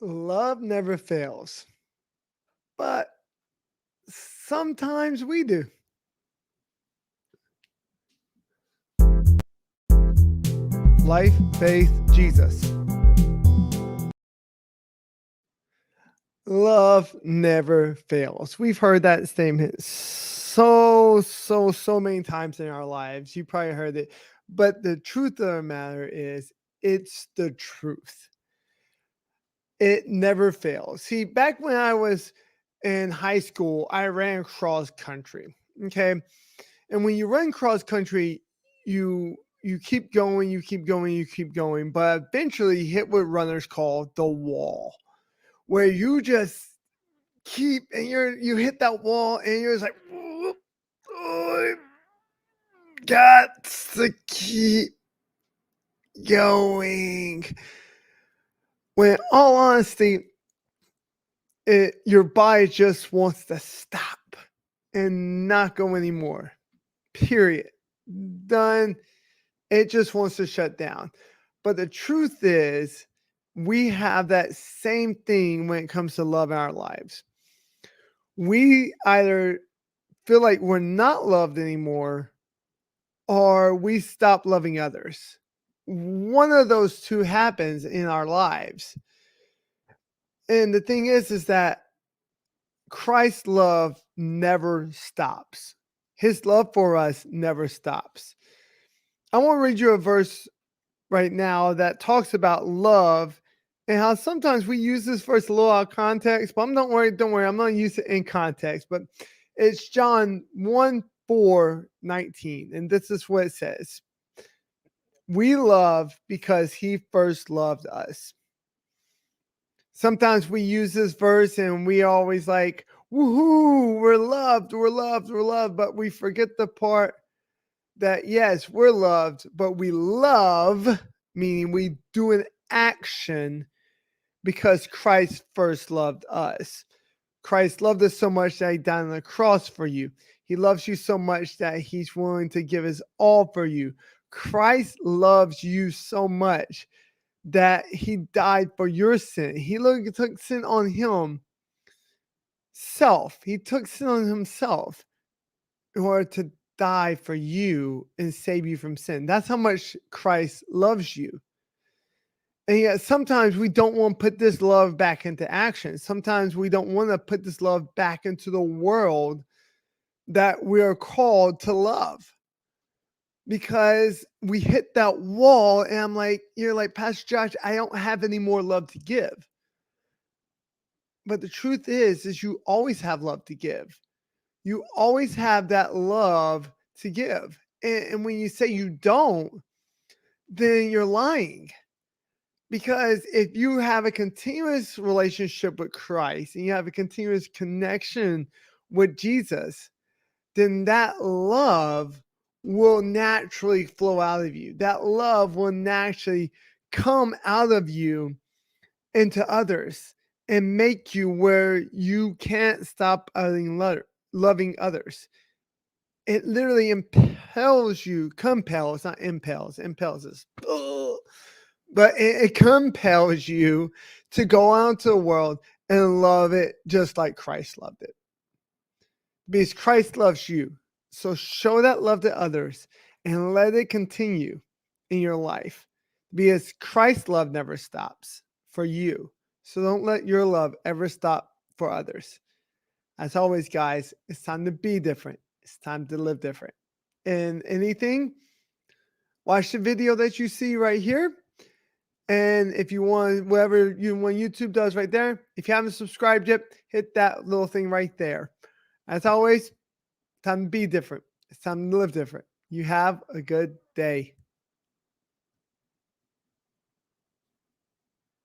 Love never fails, but sometimes we do. Life, faith, Jesus. Love never fails. We've heard that statement so many times in our lives. You probably heard it. But the truth of the matter is, it's the truth. It never fails. See, back when I was in high school, I ran cross country. Okay. And when you run cross country, you keep going, you keep going, you keep going, but eventually you hit what runners call the wall, where you just keep and you hit that wall and you're just like, "Oh, got to keep going." When in all honesty, your body just wants to stop and not go anymore. Period. Done. It just wants to shut down. But the truth is, we have that same thing when it comes to love in our lives. We either feel like we're not loved anymore or we stop loving others. One of those two happens in our lives. And the thing is that Christ's love never stops. His love for us never stops. I want to read you a verse right now that talks about love and how sometimes we use this verse a little out of context, but don't worry, I'm not use it in context, but it's John 1:4-19. And this is what it says. We love because he first loved us. Sometimes we use this verse and we always like, woohoo, we're loved, we're loved, we're loved, but we forget the part that yes, we're loved, but we love, meaning we do an action because Christ first loved us. Christ loved us so much that he died on the cross for you. He loves you so much that he's willing to give his all for you. Christ loves you so much that he died for your sin. He took sin on himself. He took sin on himself in order to die for you and save you from sin. That's how much Christ loves you. And yet sometimes we don't want to put this love back into action. Sometimes we don't want to put this love back into the world that we are called to love because we hit that wall and I'm like, you're like, Pastor Josh, I don't have any more love to give. But the truth is you always have love to give. You always have that love to give. And when you say you don't, then you're lying. Because if you have a continuous relationship with Christ and you have a continuous connection with Jesus, then that love will naturally flow out of you. That love will naturally come out of you into others and make you where you can't stop loving others. It literally impels you, compels, not impels, impels us. But it compels you to go out into the world and love it just like Christ loved it. Because Christ loves you. So show that love to others and let it continue in your life. Because Christ's love never stops for you. So don't let your love ever stop for others. As always, guys, it's time to be different. It's time to live different. And anything, watch the video that you see right here. And if you want, whatever you when YouTube does right there, if you haven't subscribed yet, hit that little thing right there. As always, time to be different. It's time to live different. You have a good day.